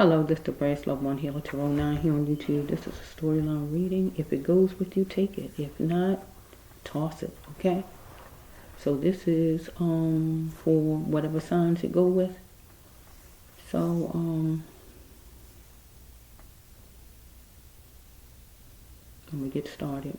Hello, this is the Brass Love One Healer Tarot 9 here on YouTube. This is a storyline reading. If it goes with you, take it. If not, toss it, okay? So this is for whatever signs it go with. So let me get started.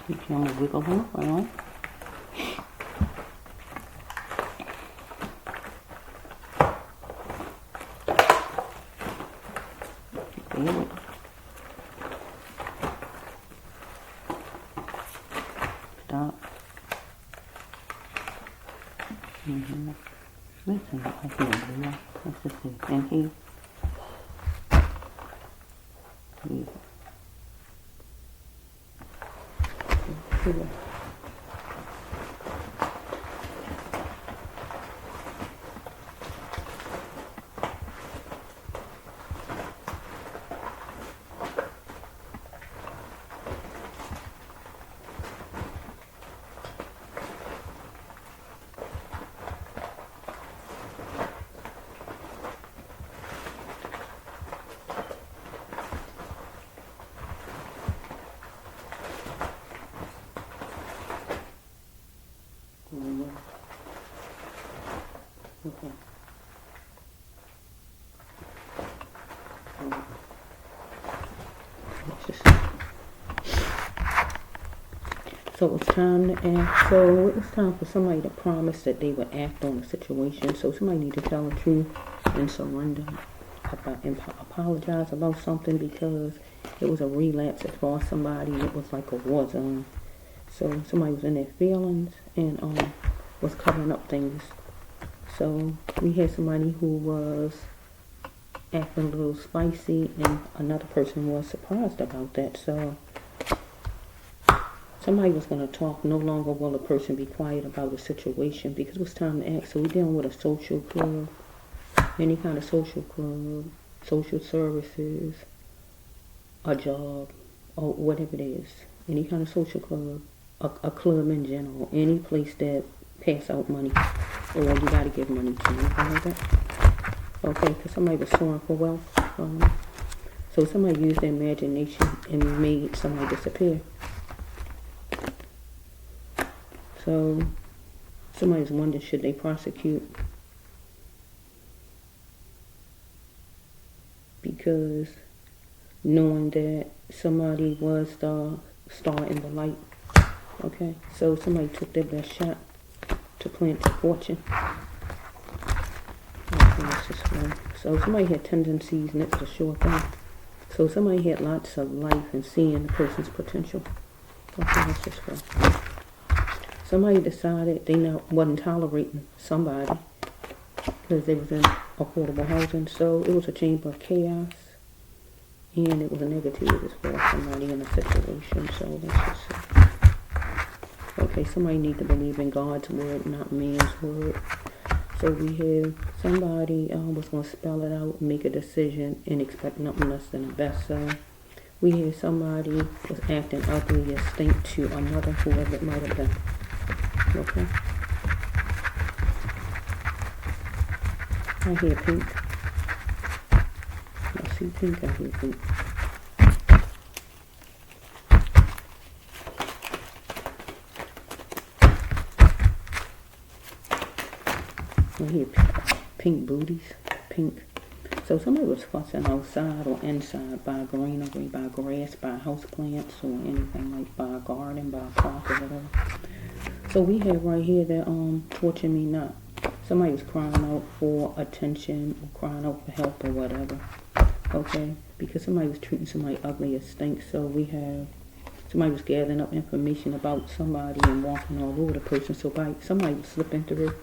You can wiggle them around. Stop. Listen, I can't do that. Let's just see. Thank you. Here. Okay. So it's time to act. So it was time for somebody to promise that they would act on the situation. So somebody need to tell the truth and surrender. And apologize about something because it was a relapse as far as somebody. It was like a war zone. So somebody was in their feelings and was covering up things. So we had somebody who was acting a little spicy and another person was surprised about that. So somebody was going to talk. No longer will a person be quiet about the situation because it was time to act. So we're dealing with a social club, any kind of social club, social services, a job, or whatever it is. Any kind of social club, a club in general, any place that pass out money or you got to give money to, anything like that. Okay, because somebody was soaring for wealth. So somebody used their imagination and made somebody disappear. So somebody's wondering, should they prosecute? Because knowing that somebody was the star in the light. Okay, so somebody took their best shot to plant their fortune. Okay, let's just go. So somebody had tendencies, and it's a sure thing. So somebody had lots of life and seeing the person's potential. Okay, let's just go. Somebody decided they wasn't tolerating somebody because they was in affordable housing. So it was a chamber of chaos, and it was a negative as well. Somebody in a situation. So let's just see. Okay, somebody need to believe in God's word, not man's word. So we have somebody was going to spell it out, make a decision, and expect nothing less than the best. So we have somebody was acting ugly and stink to another, whoever it might have been. Okay. I hear pink. I see pink, I hear pink. I hear pink booties, pink. So somebody was fussing outside or inside by greenery, by grass, by house plants, or anything like by a garden, by a park or whatever. So we have right here that torture me not. Somebody was crying out for attention or crying out for help or whatever. Okay, because somebody was treating somebody ugly as stink. So we have somebody was gathering up information about somebody and walking all over the person. So somebody was slipping through.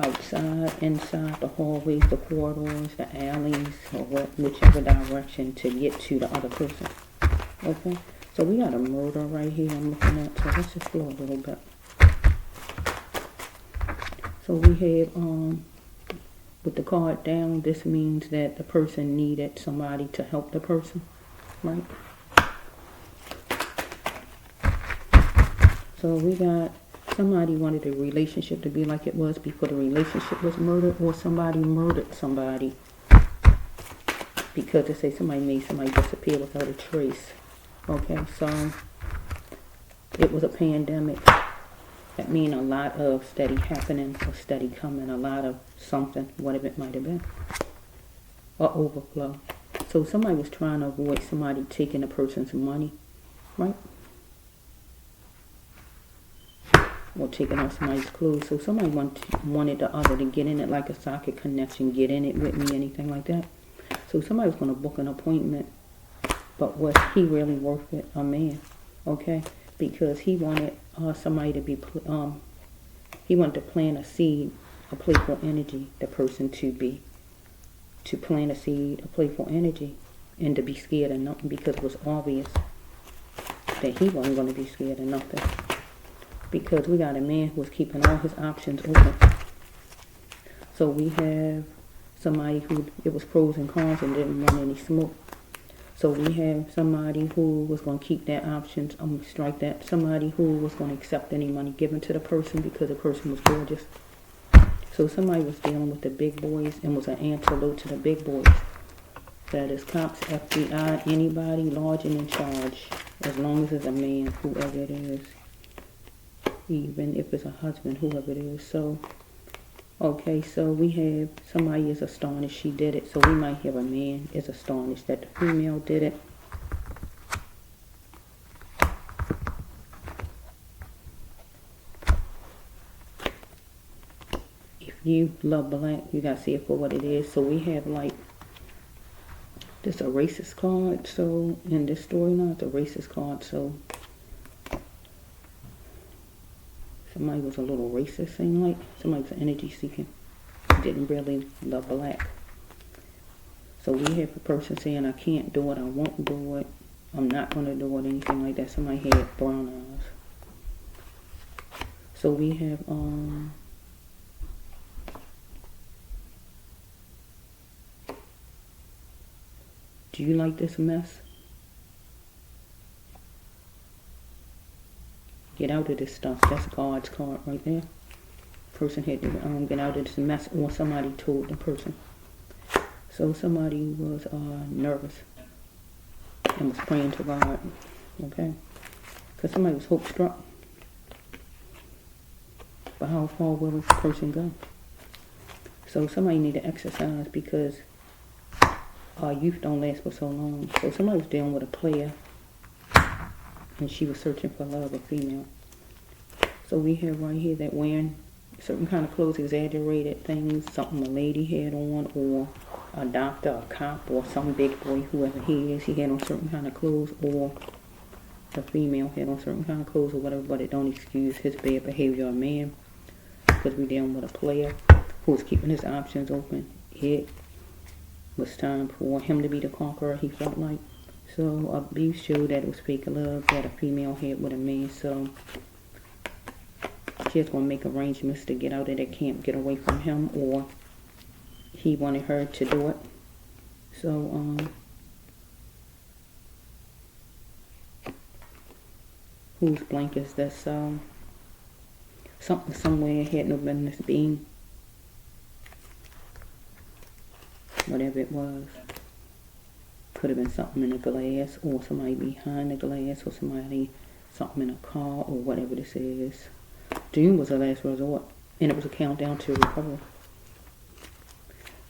Outside, inside, the hallways, the corridors, the alleys, or whichever direction to get to the other person. Okay? So we got a murder right here I'm looking at. So let's just flow a little bit. So we have with the card down, this means that the person needed somebody to help the person, right? So we got somebody wanted the relationship to be like it was before the relationship was murdered, or somebody murdered somebody because they say somebody made somebody disappear without a trace. Okay, so it was a pandemic. That means a lot of steady happening or steady coming, a lot of something, whatever it might have been, or overflow. So somebody was trying to avoid somebody taking a person's money, right? Or taking off somebody's clothes. So somebody wanted the other to get in it, like a socket connection, get in it with me, anything like that. So somebody was going to book an appointment, but was he really worth it? A man, okay? Because he wanted somebody to be, he wanted to plant a seed, a playful energy, the person to plant a seed, a playful energy, and to be scared of nothing, because it was obvious that he wasn't going to be scared of nothing. Because we got a man who was keeping all his options open. So we have somebody who, it was pros and cons and didn't want any smoke. So we have somebody who was going to keep their options, strike that. Somebody who was going to accept any money given to the person because the person was gorgeous. So somebody was dealing with the big boys and was an antidote to the big boys. That is cops, FBI, anybody large and in charge, as long as it's a man, whoever it is. Even if it's a husband, whoever it is. So, okay, so we have somebody is astonished she did it. So we might have a man is astonished that the female did it. If you love black, you gotta see it for what it is. So we have like this a racist card. So in this storyline, it's a racist card. So somebody was a little racist, seemed like. Somebody was energy seeking. Didn't really love black. So we have a person saying, I can't do it, I won't do it, I'm not going to do it, anything like that. Somebody had brown eyes. So we have, do you like this mess? Get out of this stuff. That's God's card right there. Person had to get out of this mess, or somebody told the person. So somebody was nervous and was praying to God, okay? Because somebody was hope struck. But how far will this person go? So somebody need to exercise, because our youth don't last for so long. So somebody was dealing with a player, and she was searching for love, a female. So we have right here that wearing certain kind of clothes, exaggerated things, something a lady had on, or a doctor, a cop, or some big boy, whoever he is, he had on certain kind of clothes, or the female had on certain kind of clothes or whatever, but it don't excuse his bad behavior, a man, because we're dealing with a player who was keeping his options open. It was time for him to be the conqueror, he felt like. So abuse showed that it was fake love that a female had with a man. So she was going to make arrangements to get out of that camp, get away from him, or he wanted her to do it. So whose blank is this? Something somewhere had no business being. Whatever it was. Could have been something in the glass, or somebody behind the glass, or somebody, something in a car, or whatever this is. June was the last resort, and it was a countdown to recovery.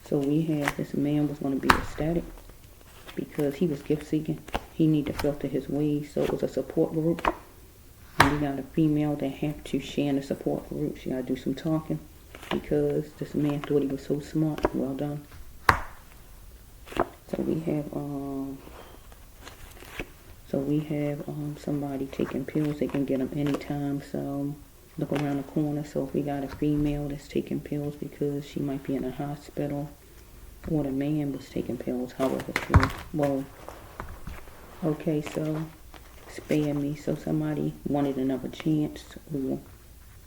So we had this man was going to be ecstatic because he was gift seeking. He needed to filter his ways, so it was a support group. And we got a female that have to share in the support group. She got to do some talking because this man thought he was so smart. Well done. So we have somebody taking pills. They can get them anytime. So look around the corner. So if we got a female that's taking pills because she might be in a hospital, or the man was taking pills, however true. Well, okay, so spare me. So somebody wanted another chance, or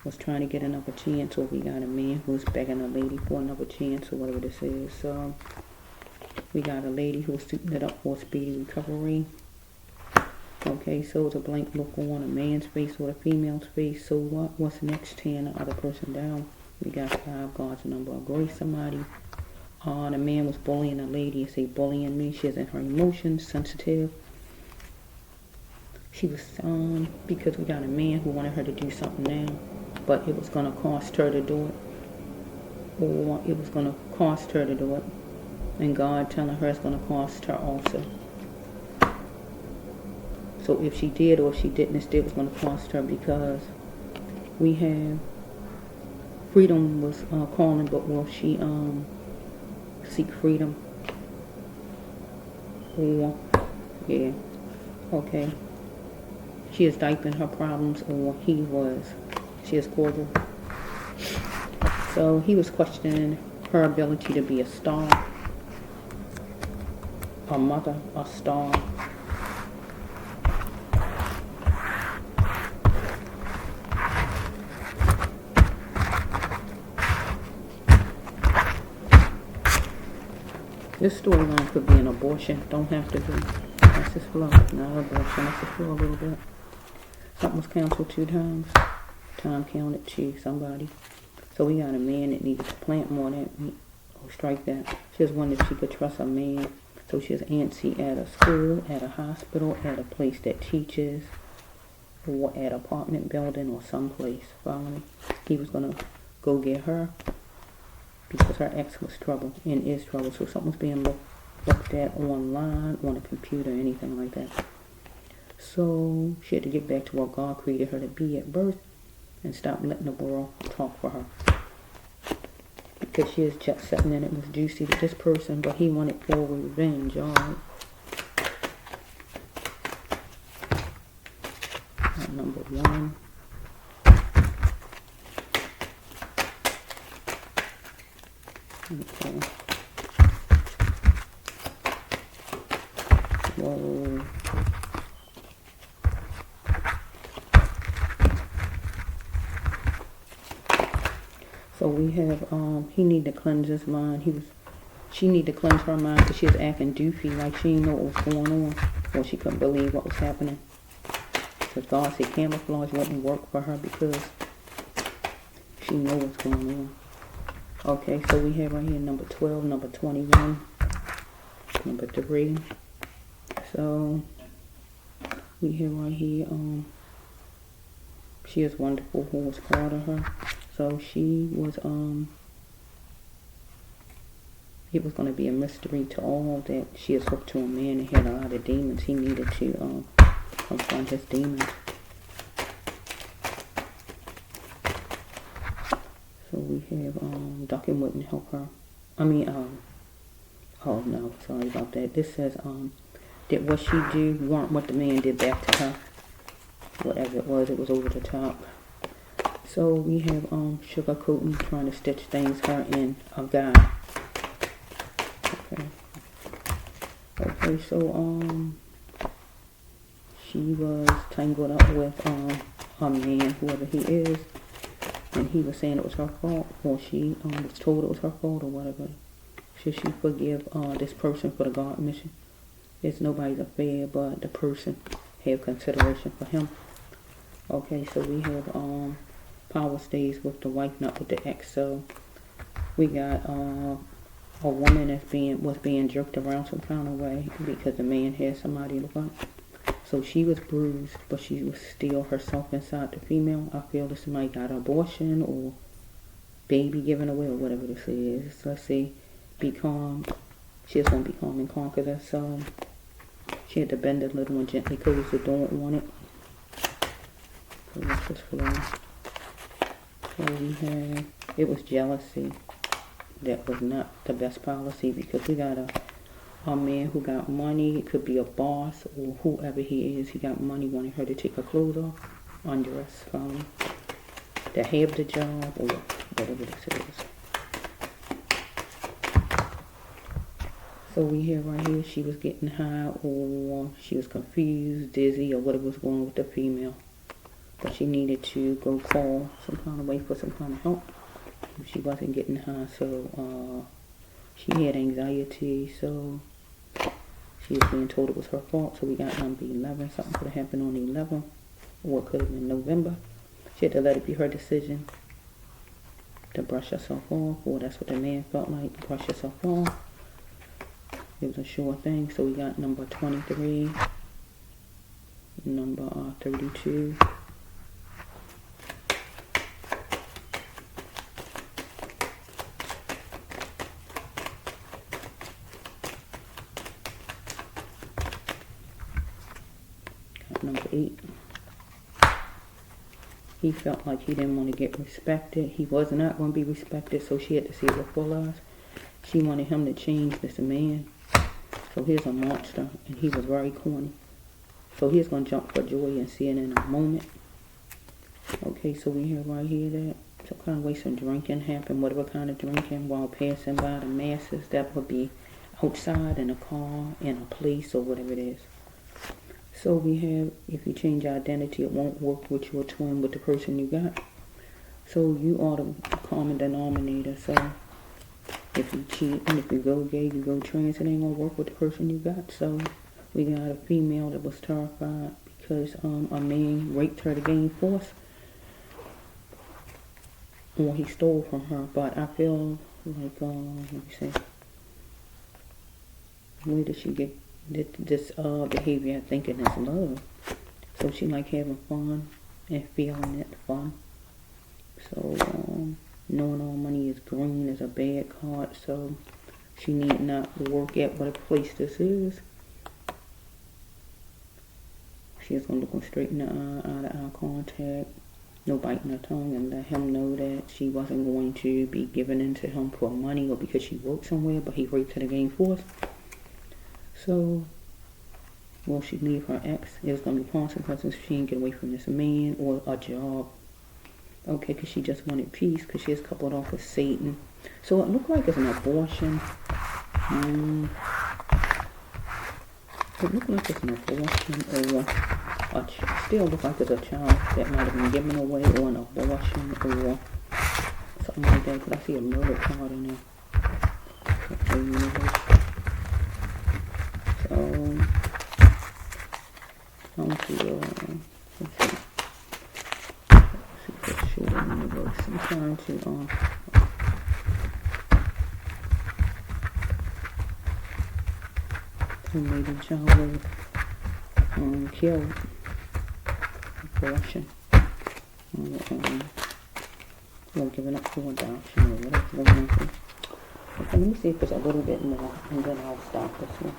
was trying to get another chance, or we got a man who was begging a lady for another chance, or whatever this is. So we got a lady who was suiting it up for speedy recovery. Okay, so it's a blank look on a man's face or a female's face. So what's next? Tearing the other person down. We got 5, God's number of grace. Somebody. The man was bullying a lady. It say bullying me. She's in her emotions, sensitive. She was because we got a man who wanted her to do something now, but it was gonna cost her to do it, or it was gonna cost her to do it, and God telling her it's gonna cost her also. So if she did or if she didn't, it still was gonna cost her, because we have freedom was calling, but will she seek freedom? Or yeah, okay. She is diapering her problems, or he was. She is cordial. So he was questioning her ability to be a star, a mother, a star. This storyline could be an abortion. Don't have to be. That's just flow. Not an abortion. That's just flow a little bit. Something was canceled 2 times. Time counted to somebody. So we got a man that needed to plant more than me. Oh, strike that. She was wondering if she could trust a man. So she was antsy at a school, at a hospital, at a place that teaches, or at an apartment building, or someplace. Follow me? He was going to go get her because her ex was trouble and is trouble. So something was being looked at online, on a computer, anything like that. So she had to get back to what God created her to be at birth and stop letting the world talk for her. Because she is jet setting, and it was juicy with this person, but he wanted full revenge, alright. Number 1. Okay. Whoa. So we have, he need to cleanse his mind. She need to cleanse her mind because she was acting doofy, like she didn't know what was going on, or she couldn't believe what was happening. Because God said camouflage wouldn't work for her because she knew what's going on. Okay, so we have right here number 12, number 21, number 3. So we have right here, she is wonderful who was proud of her. So she was, it was going to be a mystery to all that she is hooked to a man and had a lot of demons. He needed to confront his demons. So we have, Duncan wouldn't help her. oh no, sorry about that. This says, that what she did weren't what the man did back to her. Whatever it was over the top. So we have sugarcoating, trying to stitch things, her and a guy. Okay, so she was tangled up with a man, whoever he is, and he was saying it was her fault, or she was told it was her fault, or whatever. Should she forgive this person for the God mission? It's nobody's affair, but the person have consideration for him. Okay, so we have power stays with the wife, not with the ex. So we got a woman was being jerked around some kind of way because the man had somebody to look up. So she was bruised, but she was still herself inside the female. I feel that somebody got an abortion or baby given away or whatever this is. Let's see, be calm. She just want to be calm and conquer this. So she had to bend a little and gently close the door on it. So let's just flow. So we had, it was jealousy. That was not the best policy, because we got a man who got money. It could be a boss or whoever he is. He got money, wanting her to take her clothes off, undress, to have the job or whatever this is. So we have right here, she was getting high, or she was confused, dizzy, or whatever was going on with the female. The she needed to go call some kind of way for some kind of help. She wasn't getting high, so she had anxiety, so she was being told it was her fault. So we got number 11. Something could have happened on the 11th, or it could have been November. She had to let it be her decision to brush herself off, or that's what the man felt like, brush herself off. It was a sure thing. So we got number 23, number 32. Got number 8. He felt like he didn't want to get respected. He was not going to be respected, so she had to see it with full eyes. She wanted him to change this man. So here's a monster, and he was very corny. So he's going to jump for joy and see it in a moment. Okay, so we have right here that some kind of way some drinking happened, whatever kind of drinking, while passing by the masses. That would be outside, in a car, in a place, or whatever it is. So we have, if you change identity, it won't work with your twin, with the person you got. So you are the common denominator. So if you cheat and if you go gay, you go trans, it ain't gonna work with the person you got. So we got a female that was terrified because a man raped her to gain force, or he stole from her. But I feel like, let me see, where did she get this behavior? Thinking it's love. So she like having fun and feeling it fun. So knowing all money is green is a bad card. So she need not work at what a place this is. She is going to look him straight in the eye, eye-to-eye contact, no biting her tongue, and let him know that she wasn't going to be giving in to him for money or because she worked somewhere, but he raped her to gain force. So, will she leave her ex? There's going to be consequences if she didn't get away from this man, or a job. Okay, because she just wanted peace, because she is coupled off with Satan. So it looked like it's an abortion. It looked like it's an abortion, or still look like it's a child that might have been given away, or an abortion, or something like that. Because I see a murder card in there. Okay, so I don't see let's see. Let's see the universe. I'm trying to maybe child will kill, abortion, or giving up for adoption, or whatever going on here. Okay, let me see if there's a little bit more, and then I'll stop this one.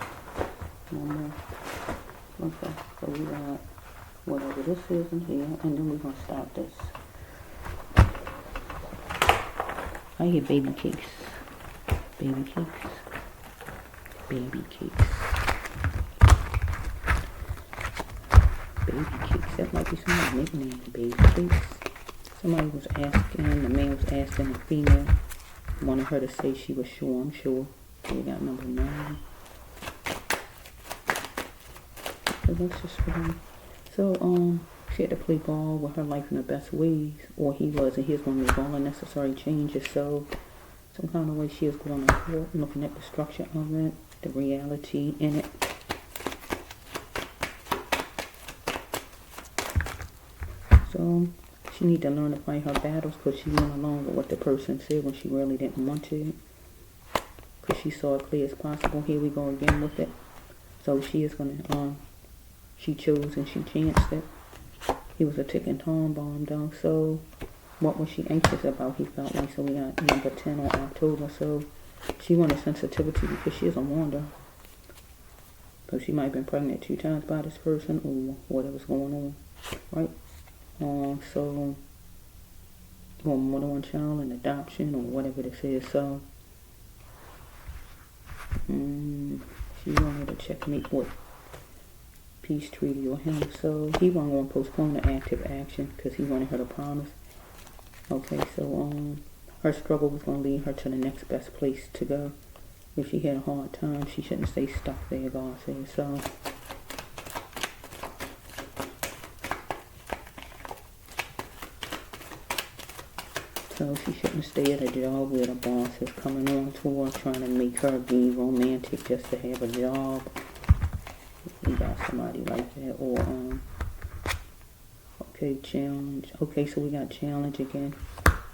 One more. Okay, so we got whatever this is in here, and then we're going to start this. I hear baby cakes. Baby cakes. Baby cakes. Baby cakes. That might be somebody's nickname. Baby cakes. Somebody was asking, the man was asking the female, wanted her to say she was sure. I'm sure. So we got number 9. So that's just for them. So, she had to play ball with her life in the best ways, or he was, and he was going to make all the necessary changes. So, some kind of way she is going to court, looking at the structure of it, the reality in it. So, she need to learn to fight her battles, because she went along with what the person said when she really didn't want to. Because she saw it clear as possible. Here we go again with it. So, she is going to, she chose and she chanced it. He was a ticking time bomb, though. So, what was she anxious about? He felt like. So, we got number 10 on October. So, she wanted sensitivity because she is a wonder. So, she might have been pregnant 2 times by this person, or whatever's going on, right? So, or more than one child, an adoption, or whatever this is. So, she wanted to checkmate with peace treaty or him. So he wasn't going to postpone the active action because he wanted her to promise. Okay, so her struggle was going to lead her to the next best place to go. If she had a hard time, she shouldn't stay stuck there, God says. So she shouldn't stay at a job where the boss is coming on to her, trying to make her be romantic just to have a job. We got somebody like that. Or, okay, challenge. Okay, so we got challenge again.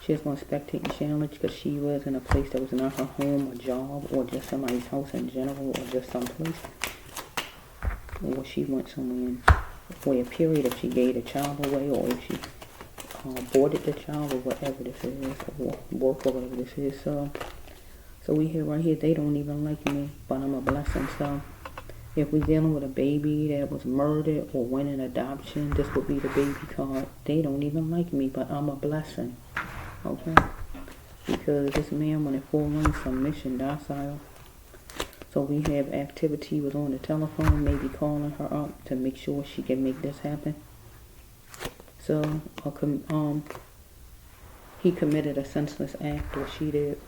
She was going to spectate and challenge because she was in a place that was not her home or job or just somebody's house in general or just someplace. Or she went somewhere for a period if she gave the child away or if she boarded the child or whatever this is, or work or whatever this is. So we hear right here, they don't even like me, but I'm a blessing. So if we're dealing with a baby that was murdered or went in adoption, this would be the baby card. They don't even like me, but I'm a blessing. Okay? Because this man wanted full run submission, docile. So we have activity was on the telephone, maybe calling her up to make sure she can make this happen. So he committed a senseless act, or she did.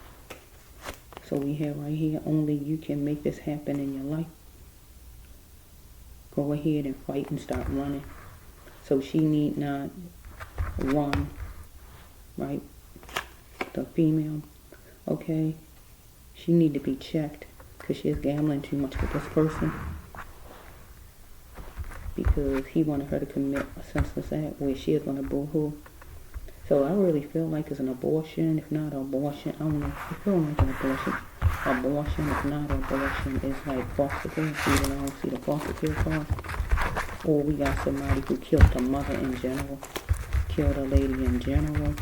So we have right here, only you can make this happen in your life. Go ahead and fight and start running. So she need not run, right? The female, okay? She need to be checked because she is gambling too much with this person. Because he wanted her to commit a senseless act where she is going to boo-hoo. So I really feel like it's an abortion. If not abortion, I don't know. I feel like an abortion. Abortion, if not abortion, is like foster care. See, I don't see the foster care card. Or we got somebody who killed the mother in general. Killed a lady in general.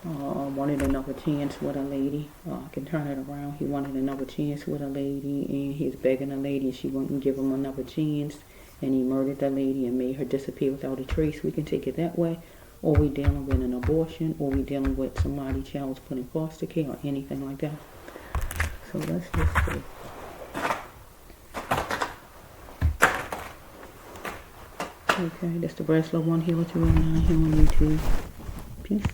Wanted another chance with a lady. I can turn it around. He wanted another chance with a lady, and he's begging a lady, and she wouldn't give him another chance. And he murdered that lady and made her disappear without a trace. We can take it that way. Or we dealing with an abortion, or we dealing with somebody child was put in foster care, or anything like that. So let's just see. Okay, that's the Breslov 1 Healer 209 here on YouTube. Peace.